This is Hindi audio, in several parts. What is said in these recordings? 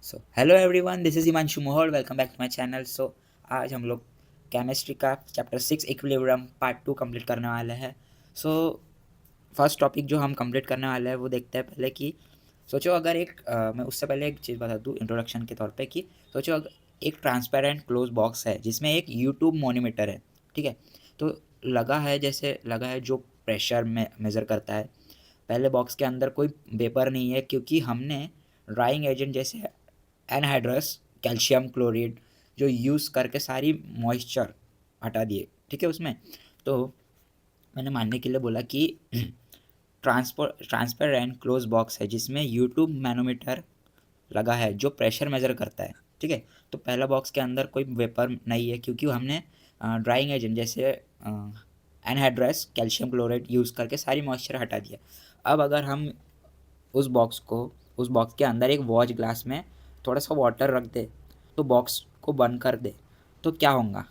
So hello everyone, this is Himanshu Mohol. Welcome back to my channel. आज हम लोग केमिस्ट्री का चैप्टर 6 इक्विलिब्रियम पार्ट 2 कंप्लीट करने वाले हैं। सो फर्स्ट टॉपिक जो हम कंप्लीट करने वाले हैं वो देखते हैं पहले कि सोचो अगर मैं उससे पहले एक चीज़ बता दूँ इंट्रोडक्शन के तौर पे कि सोचो अगर एक ट्रांसपेरेंट क्लोज बॉक्स है जिसमें एक यूट्यूब मॉनिमीटर है, ठीक है। तो लगा है जो प्रेशर में मेज़र करता है। पहले बॉक्स के अंदर कोई वेपर नहीं है क्योंकि हमने ड्राइंग एजेंट जैसे एनहाइड्रस कैल्शियम क्लोराइड जो यूज़ करके सारी मॉइस्चर हटा दिए, ठीक है उसमें। तो मैंने मानने के लिए बोला कि ट्रांसपेरेंट क्लोज बॉक्स है जिसमें यूट्यूब मैनोमीटर लगा है जो प्रेशर मेज़र करता है, ठीक है। तो पहला बॉक्स के अंदर कोई वेपर नहीं है क्योंकि हमने ड्राइंग एजेंट जैसे एनहाइड्रस कैल्शियम क्लोराइड यूज़ करके सारी मॉइस्चर हटा दिया। अब अगर हम उस बॉक्स को उस बॉक्स के अंदर एक वॉच ग्लास में थोड़ा सा वाटर रख दे, तो बॉक्स को बंद कर दे, तो क्या होगा?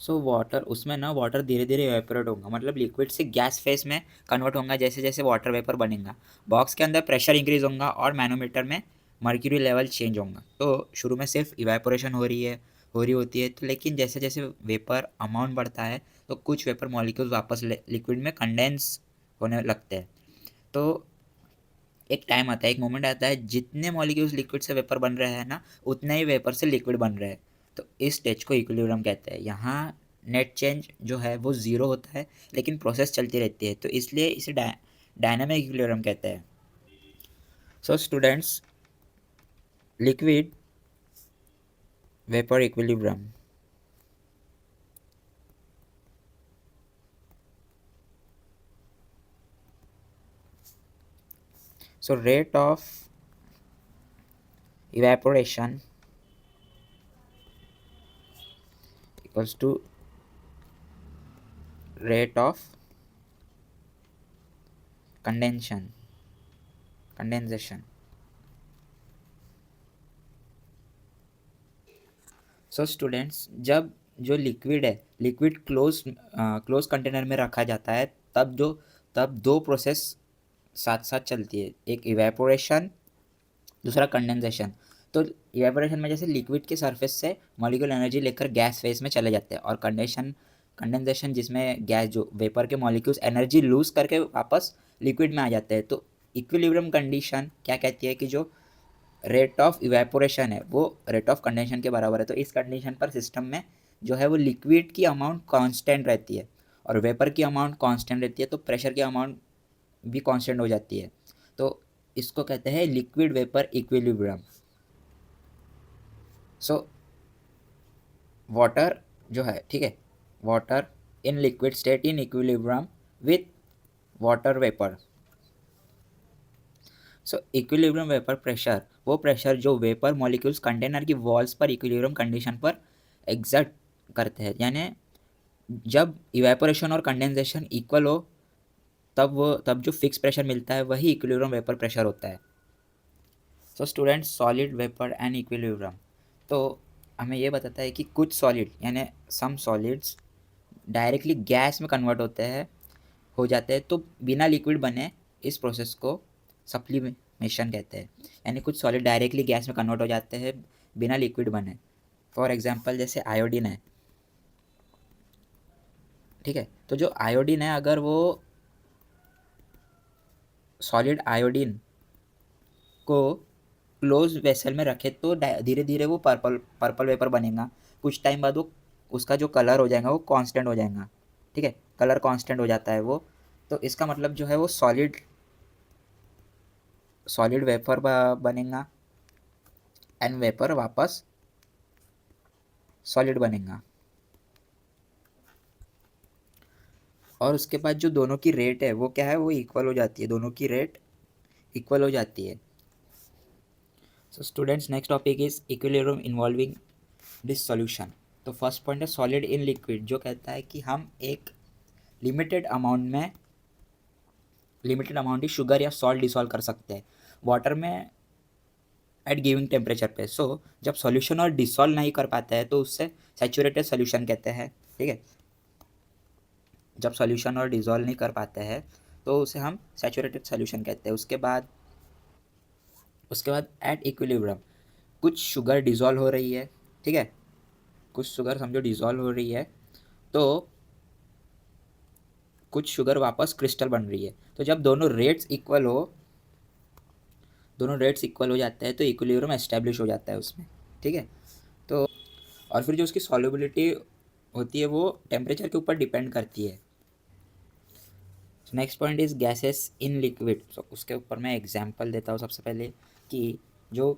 वाटर उसमें ना वाटर धीरे धीरे एवेपोरेट होगा, मतलब लिक्विड से गैस फेस में कन्वर्ट होगा जैसे जैसे वाटर वेपर बनेगा। बॉक्स के अंदर प्रेशर इंक्रीज होगा और मैनोमीटर में मर्क्यूरी लेवल चेंज होगा। तो शुरू में सिर्फ इवेपोरेशन हो रही होती है, तो लेकिन जैसे जैसे वेपर अमाउंट बढ़ता है तो कुछ वेपर मॉलिक्यूल्स वापस लिक्विड में कंडेंस होने लगते हैं। तो एक टाइम आता है, एक मोमेंट आता है, जितने मॉलिक्यूल्स लिक्विड से वेपर बन रहे हैं ना, उतने ही वेपर से लिक्विड बन रहे हैं। तो इस स्टेज को इक्विलिब्रियम कहते हैं। यहाँ नेट चेंज जो है वो ज़ीरो होता है, लेकिन प्रोसेस चलती रहती है, तो इसलिए इसे डायनामिक इक्विलिब्रियम कहते हैं। Students, liquid vapour equilibrium. Rate of evaporation equals to rate of condensation. Students, जब जो लिक्विड है, लिक्विड क्लोज कंटेनर में रखा जाता है, तब दो प्रोसेस साथ साथ चलती है, एक इवेपोरेशन, दूसरा कंडेंसेशन। तो इवेपोरेशन में जैसे लिक्विड के सरफेस से मॉलिक्यूल एनर्जी लेकर गैस फेज में चले जाते हैं, और कंडेंसेशन जिसमें गैस जो वेपर के मॉलिक्यूल्स एनर्जी लूज करके वापस लिक्विड में आ जाते हैं। तो इक्विलिब्रियम कंडीशन क्या कहती है कि जो रेट ऑफ इवेपोरेशन है वो रेट ऑफ कंडेंसेशन के बराबर है। तो इस कंडीशन पर सिस्टम में जो है वो लिक्विड की अमाउंट कांस्टेंट रहती है और वेपर की अमाउंट कांस्टेंट रहती है, तो प्रेशर की अमाउंट भी कांस्टेंट हो जाती है। तो इसको कहते हैं liquid vapour equilibrium. So water जो है, ठीक है, water in liquid state in equilibrium with water vapour. Equilibrium vapour pressure वो प्रेशर जो वेपर मॉलिक्यूल्स कंटेनर की वॉल्स पर इक्विलिब्रियम कंडीशन पर एग्जर्ट करते हैं, यानी जब इवेपोरेशन और कंडेंसेशन इक्वल हो तब जो फिक्स प्रेशर मिलता है वही इक्विलिब्रियम वेपर प्रेशर होता है। Student, solid vapour and equilibrium. तो हमें ये बताता है कि कुछ सॉलिड यानी सम सॉलिड्स डायरेक्टली गैस में कन्वर्ट हो जाते हैं, तो बिना लिक्विड बने इस प्रोसेस को सप्लीमेशन कहते हैं। यानी कुछ सॉलिड डायरेक्टली गैस में कन्वर्ट हो जाते हैं बिना लिक्विड बने। फॉर एग्जांपल जैसे आयोडीन है, ठीक है। तो जो आयोडीन है, अगर वो सॉलिड आयोडीन को क्लोज वेसल में रखे तो धीरे धीरे वो पर्पल पर्पल वेपर बनेगा। कुछ टाइम बाद वो उसका जो कलर हो जाएगा वो कांस्टेंट हो जाएगा, ठीक है, कलर कांस्टेंट हो जाता है वो। तो इसका मतलब जो है वो सॉलिड सॉलिड वेपर बनेगा एंड वेपर वापस सॉलिड बनेगा। और उसके बाद जो दोनों की रेट है वो क्या है, वो इक्वल हो जाती है, दोनों की रेट इक्वल हो जाती है। Students, next topic is equilibrium involving this solution. तो फर्स्ट पॉइंट है सॉलिड इन लिक्विड, जो कहता है कि हम एक लिमिटेड अमाउंट ही शुगर या सॉल्ट डिसॉल्व कर सकते हैं वाटर में एट गिविंग टेम्परेचर पे। जब सॉल्यूशन और डिसॉल्व नहीं कर पाता है तो उससे सैचुरेटेड सॉल्यूशन कहते हैं, ठीक है। जब सॉल्यूशन और डिसॉल्व नहीं कर पाते हैं तो उसे हम सैचुरेटेड सॉल्यूशन कहते हैं। उसके बाद उसके बाद एट इक्विलिब्रियम कुछ शुगर डिज़ोल्व हो रही है, ठीक है, कुछ शुगर समझो डिज़ोल्व हो रही है, तो कुछ शुगर वापस क्रिस्टल बन रही है। तो जब दोनों रेट्स इक्वल हो जाते हैं तो इक्विलिब्रियम एस्टेब्लिश हो जाता है उसमें, ठीक है। तो और फिर जो उसकी सॉल्युबिलिटी होती है वो टेम्परेचर के ऊपर डिपेंड करती है। Next point is gases in liquid. So उसके ऊपर मैं एग्जांपल देता हूँ सबसे पहले कि जो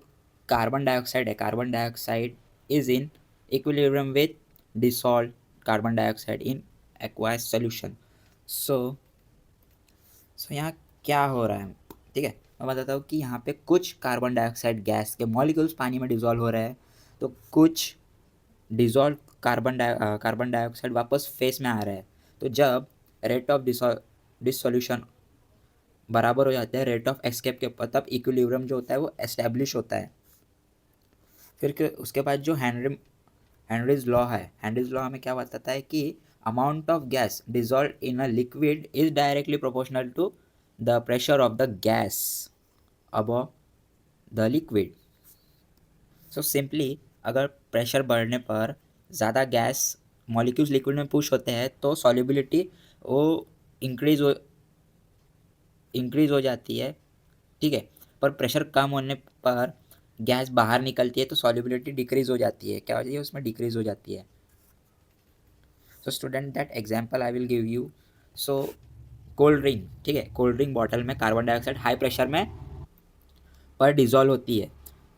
कार्बन डाइऑक्साइड है, carbon dioxide is in equilibrium with dissolve carbon dioxide in aqueous solution. So यहाँ क्या हो रहा है, ठीक है, मैं बताता हूँ कि यहाँ पे कुछ कार्बन डाइऑक्साइड गैस के मॉलिक्यूल्स पानी में डिजॉल्व हो रहे हैं, तो कुछ डिजॉल्व कार्बन डाइऑक्साइड वापस फेस में आ रहा है। तो जब रेट ऑफ डिसोल्यूशन बराबर हो जाते हैं रेट ऑफ एस्केप के ऊपर, तब इक्विलिब्रियम जो होता है वो एस्टेब्लिश होता है। फिर उसके बाद जो हेनरीज लॉ है, हेनरीज लॉ हमें क्या बताता है कि amount of gas dissolve in a liquid is directly proportional to the pressure of the gas above the liquid. So simply अगर प्रेशर बढ़ने पर ज़्यादा गैस मॉलिक्यूल्स लिक्विड में पुश होते हैं तो सॉल्युबिलिटी वो इंक्रीज हो जाती है, ठीक है। पर प्रेशर कम होने पर गैस बाहर निकलती है तो सॉल्युबिलिटी डिक्रीज हो जाती है। क्या हो जाती है उसमें? डिक्रीज हो जाती है। So student that example I will give you. So cold drink, ठीक है, कोल्ड ड्रिंक बॉटल में कार्बन डाइऑक्साइड हाई प्रेशर में पर डिजॉल्व होती है।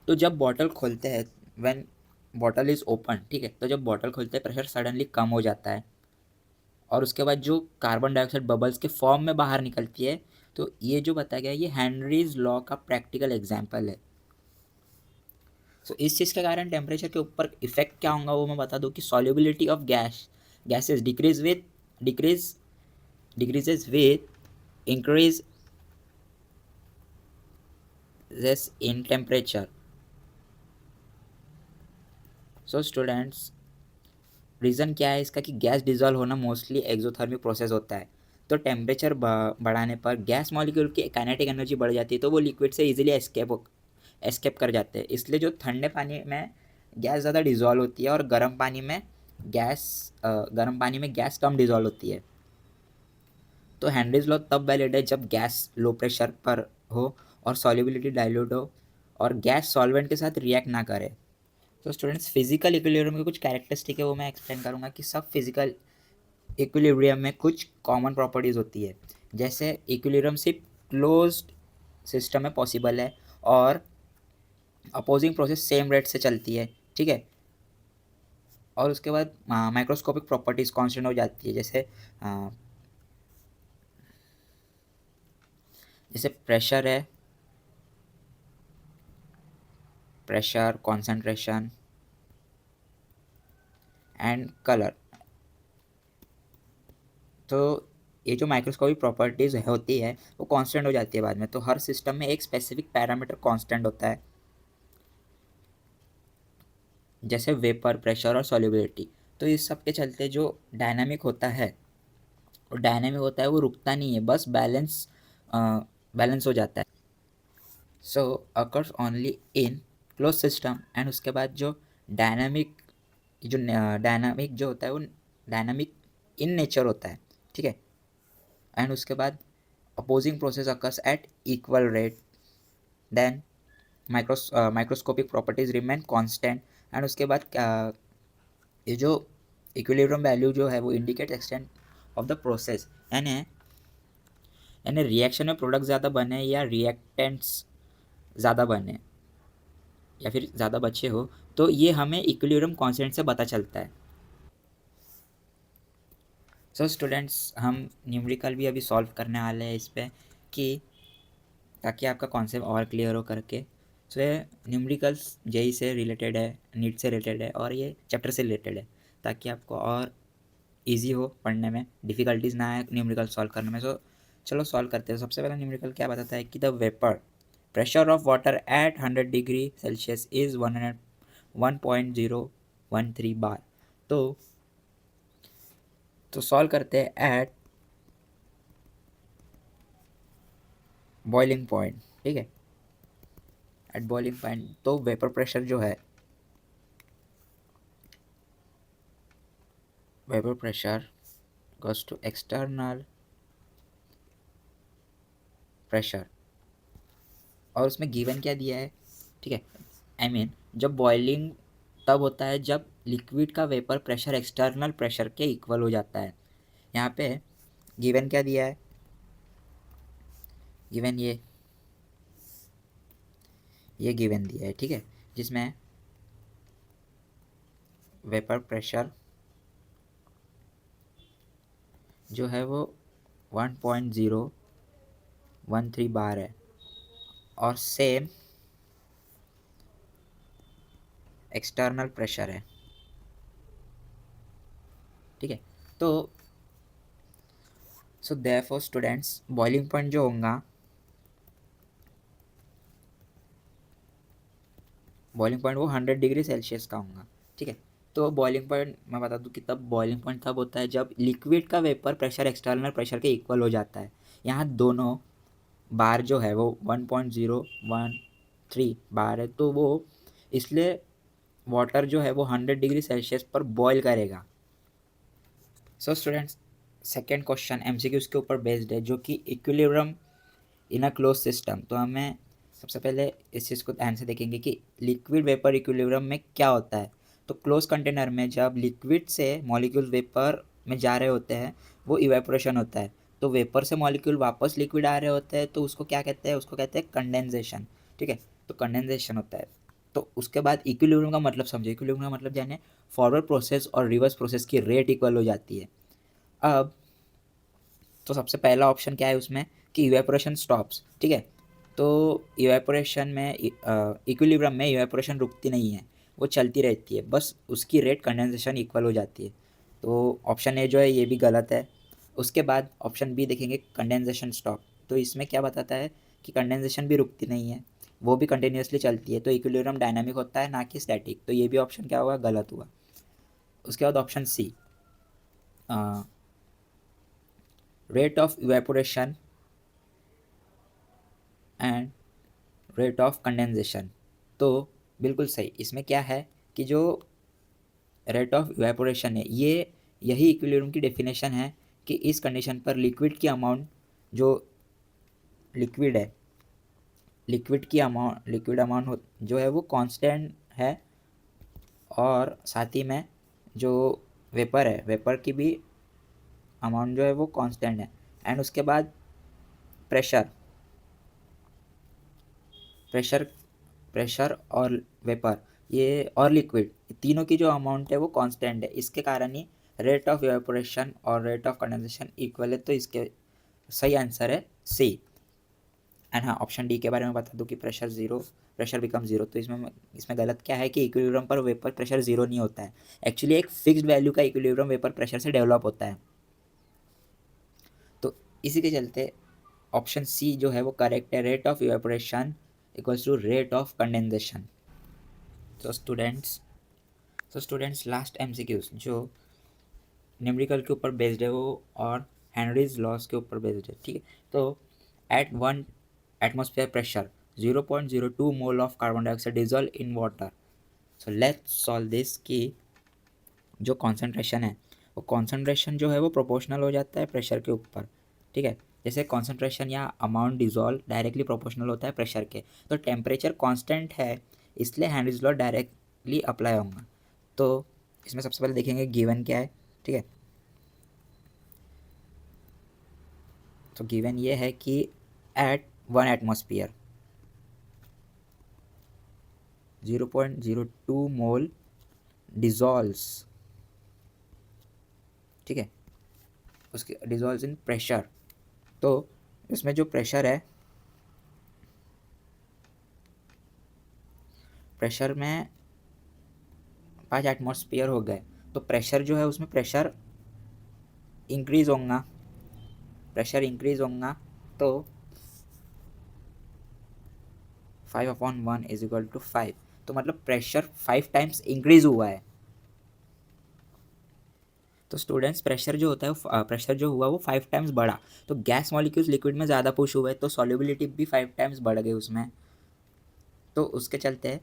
तो जब बॉटल खोलते हैं, व्हेन बॉटल इज़ ओपन, ठीक है, तो जब बॉटल खोलते हैं प्रेशर सडनली कम हो जाता है और उसके बाद जो कार्बन डाइऑक्साइड बबल्स के फॉर्म में बाहर निकलती है। तो ये जो बताया गया है ये हेनरीज लॉ का प्रैक्टिकल एग्जाम्पल है। सो इस चीज़ के कारण टेम्परेचर के ऊपर इफेक्ट क्या होगा वो मैं बता दूँ कि solubility of gases decreases with increase in temperature. So students reason क्या है इसका कि गैस डिजॉल्व होना मोस्टली एक्सोथर्मिक प्रोसेस होता है। तो टेम्परेचर बढ़ाने पर गैस मॉलिक्यूल की काइनेटिक एनर्जी बढ़ जाती है तो वो लिक्विड से इजीली एस्केप कर जाते हैं। इसलिए जो ठंडे पानी में गैस ज़्यादा डिजॉल्व होती है और गर्म पानी में गैस कम डिजॉल्व होती है। तो हेनरीज लॉ तब वैलिड है जब गैस लो प्रेशर पर हो और सॉल्युबिलिटी डाइल्यूट हो और गैस सॉल्वेंट के साथ रिएक्ट ना करे। तो स्टूडेंट्स फिजिकल इक्विलिब्रियम के कुछ कैरेक्टरिस्टिक है वो मैं एक्सप्लेन करूँगा कि सब फिजिकल इक्विलिब्रियम में कुछ कॉमन प्रॉपर्टीज़ होती है। जैसे इक्विलिब्रियम सिर्फ क्लोज्ड सिस्टम में पॉसिबल है और अपोजिंग प्रोसेस सेम रेट से चलती है, ठीक है। और उसके बाद माइक्रोस्कोपिक प्रॉपर्टीज़ कॉन्स्टेंट हो जाती है, जैसे प्रेशर कॉन्सेंट्रेशन एंड कलर। तो ये जो माइक्रोस्कोपिक प्रॉपर्टीज़ होती है वो कांस्टेंट हो जाती है बाद में। तो हर सिस्टम में एक स्पेसिफिक पैरामीटर कांस्टेंट होता है, जैसे वेपर, प्रेशर और सॉल्युबिलिटी। तो इस सब के चलते जो डायनामिक होता है वो रुकता नहीं है, बस बैलेंस हो जाता है। So occurs only in close system. And उसके बाद जो डायनामिक डायनामिक जो होता है वो डायनामिक इन नेचर होता है, ठीक है। एंड उसके बाद opposing process occurs at equal rate, then microscopic properties remain constant. And उसके बाद ये जो इक्विलिब्रियम वैल्यू जो है वो indicate extent of the process, यानी रिएक्शन में प्रोडक्ट ज़्यादा बने या रिएक्टेंट्स ज़्यादा बने या फिर ज़्यादा बचे हो, तो ये हमें इक्विलिब्रियम कांस्टेंट से पता चलता है। सो स्टूडेंट्स हम न्यूमेरिकल भी अभी सॉल्व करने वाले हैं इस पर, कि ताकि आपका कॉन्सेप्ट और क्लियर हो करके। सो ये न्यूमेरिकल्स जेई से रिलेटेड है, नीट से रिलेटेड है और ये चैप्टर से रिलेटेड है, ताकि आपको और इजी हो पढ़ने में, डिफ़िकल्टीज ना आए न्यूमेरिकल सॉल्व करने में। सो चलो सॉल्व करते हैं। सबसे पहला न्यूमेरिकल क्या बताता है कि the vapour pressure of water at 100 degree Celsius is 1.013 bar. तो सॉल्व करते हैं एट बॉइलिंग पॉइंट, ठीक है। एट बॉइलिंग पॉइंट तो वेपर प्रेशर जो है, vapour pressure goes to external pressure, और उसमें गिवन क्या दिया है, ठीक है, आई मीन जब बॉइलिंग तब होता है जब लिक्विड का वेपर प्रेशर एक्सटर्नल प्रेशर के इक्वल हो जाता है। यहाँ पे गिवन क्या दिया है, गिवन ये गिवन दिया है, ठीक है, जिसमें वेपर प्रेशर जो है वो 1.013 बार है और सेम एक्सटर्नल प्रेशर है, ठीक है। तो so therefore students boiling point जो होगा, बॉइलिंग पॉइंट वो 100 डिग्री सेल्सियस का होगा, ठीक है। तो बॉइलिंग पॉइंट मैं बता दूं कि तब बॉइलिंग पॉइंट तब होता है जब लिक्विड का वेपर प्रेशर एक्सटर्नल प्रेशर के इक्वल हो जाता है। यहाँ दोनों बार जो है वो 1.013 बार है, तो वो इसलिए वाटर जो है वो 100 डिग्री सेल्सियस पर बॉयल करेगा। So students second question MCQs के ऊपर बेस्ड है, जो कि equilibrium in a close system. तो हमें सबसे पहले इस चीज़ को ध्यान से देखेंगे कि लिक्विड वेपर इक्विलिब्रियम में क्या होता है। तो क्लोज कंटेनर में जब लिक्विड से मॉलिक्यूल वेपर में जा रहे होते हैं वो इवेपोरेशन होता है, तो वेपर से मॉलिक्यूल वापस लिक्विड आ रहे होते हैं, तो उसको क्या कहते हैं, उसको कहते हैं कंडेंसेशन, ठीक है। तो कंडेंसेशन होता है। तो उसके बाद इक्विलिब्रियम का मतलब समझो, इक्विलिब्रियम का मतलब जाने फॉरवर्ड प्रोसेस और रिवर्स प्रोसेस की रेट इक्वल हो जाती है। अब तो सबसे पहला ऑप्शन क्या है उसमें कि इवेपोरेशन स्टॉप्स, ठीक है। तो इवेपोरेशन में इक्विलिब्रियम में इवेपोरेशन रुकती नहीं है, वो चलती रहती है, बस उसकी रेट कंडेंसेशन इक्वल हो जाती है। तो ऑप्शन ए जो है ये भी गलत है। उसके बाद ऑप्शन बी देखेंगे कंडेंसेशन स्टॉप, तो इसमें क्या बताता है कि कंडेंसेशन भी रुकती नहीं है, वो भी कंटिन्यूसली चलती है, तो इक्विलिब्रियम डायनामिक होता है ना कि स्टैटिक, तो ये भी ऑप्शन क्या हुआ, गलत हुआ। उसके बाद option C rate of evaporation and rate of condensation, तो बिल्कुल सही। इसमें क्या है कि जो रेट ऑफ इवेपोरेशन है ये यही इक्विलिब्रियम की डेफिनेशन है कि इस कंडीशन पर लिक्विड की अमाउंट जो लिक्विड है, लिक्विड अमाउंट जो है वो कांस्टेंट है, और साथ ही में जो वेपर है, वेपर की भी अमाउंट जो है वो कांस्टेंट है। एंड उसके बाद प्रेशर प्रेशर प्रेशर और वेपर ये और लिक्विड तीनों की जो अमाउंट है वो कांस्टेंट है, इसके कारण ही रेट ऑफ इवेपोरेशन और रेट ऑफ कंडेंसेशन इक्वल है, तो इसके सही आंसर है सी। एंड हाँ, ऑप्शन डी के बारे में बता दूं कि प्रेशर बिकम जीरो, तो इसमें गलत क्या है कि इक्विलिब्रियम पर वेपर प्रेशर जीरो नहीं होता है, एक्चुअली एक फिक्स्ड वैल्यू का इक्विलिब्रियम वेपर प्रेशर से डेवलप होता है। तो इसी के चलते ऑप्शन सी जो है वो करेक्ट है, rate of evaporation equals to rate of condensation. तो स्टूडेंट्स लास्ट एमसीक्यूज जो न्यूमेरिकल के ऊपर बेस्ड है वो और हेनरीज लॉस के ऊपर बेस्ड है, ठीक है। तो at 1 atmosphere pressure 0.02 mole of carbon dioxide dissolve in water. So let's solve this कि जो कॉन्सेंट्रेशन है वो कॉन्सेंट्रेशन जो है वो प्रोपोर्शनल हो जाता है प्रेशर के ऊपर, ठीक है। जैसे कॉन्सेंट्रेशन या अमाउंट डिजॉल्व डायरेक्टली प्रोपोर्शनल होता है प्रेशर के, तो टेम्परेचर कांस्टेंट है इसलिए हेनरीज लॉ डायरेक्टली अप्लाई होगा। तो इसमें सबसे पहले देखेंगे गिवन क्या है, ठीक है। तो गिवन ये है कि एट 1 एटमॉस्फेयर 0.02 मोल डिजॉल्व्स, ठीक है, उसके डिजॉल्व्स इन प्रेशर। तो इसमें जो प्रेशर है, प्रेशर में 5 एटमॉस्फेयर हो गए, तो प्रेशर जो है उसमें प्रेशर इंक्रीज होगा, तो 5/1 इज इक्वल टू 5, तो मतलब प्रेशर 5 टाइम्स इंक्रीज हुआ है। तो स्टूडेंट्स प्रेशर जो होता है प्रेशर जो हुआ वो 5 टाइम्स बढ़ा, तो गैस मॉलिक्यूल्स लिक्विड में ज़्यादा पुश हुए, तो सॉल्युबिलिटी भी 5 टाइम्स बढ़ गई उसमें। तो उसके चलते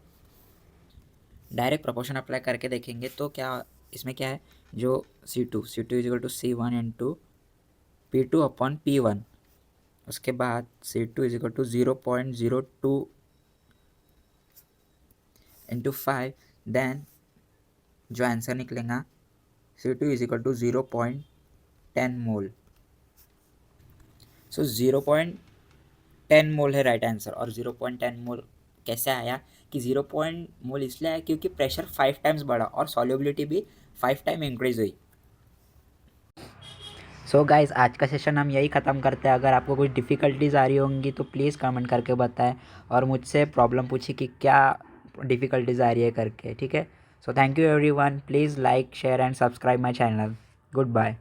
डायरेक्ट प्रोपोर्शन अप्लाई करके देखेंगे तो क्या इसमें क्या है, जो C2 is equal to C1 into P2 upon P1, उसके बाद C2 is equal to 0.02 into 5, then जो आंसर निकलेगा C2 इजिकल टू 0.10 मोल। सो 0.10 मोल है राइट आंसर। और 0.10 मोल कैसे आया कि 0. मोल इसलिए आया क्योंकि प्रेशर 5 टाइम्स बढ़ा और सॉल्युबिलिटी भी 5 टाइम इंक्रीज हुई। सो गाइस, आज का सेशन हम यही ख़त्म करते हैं। अगर आपको कुछ डिफ़िकल्टीज़ आ रही होंगी तो प्लीज़ कमेंट करके बताएं और मुझसे प्रॉब्लम पूछिए कि क्या डिफ़िकल्टीज़ आ रही है करके, ठीक है। So thank you everyone, please like share and subscribe my channel. Good bye.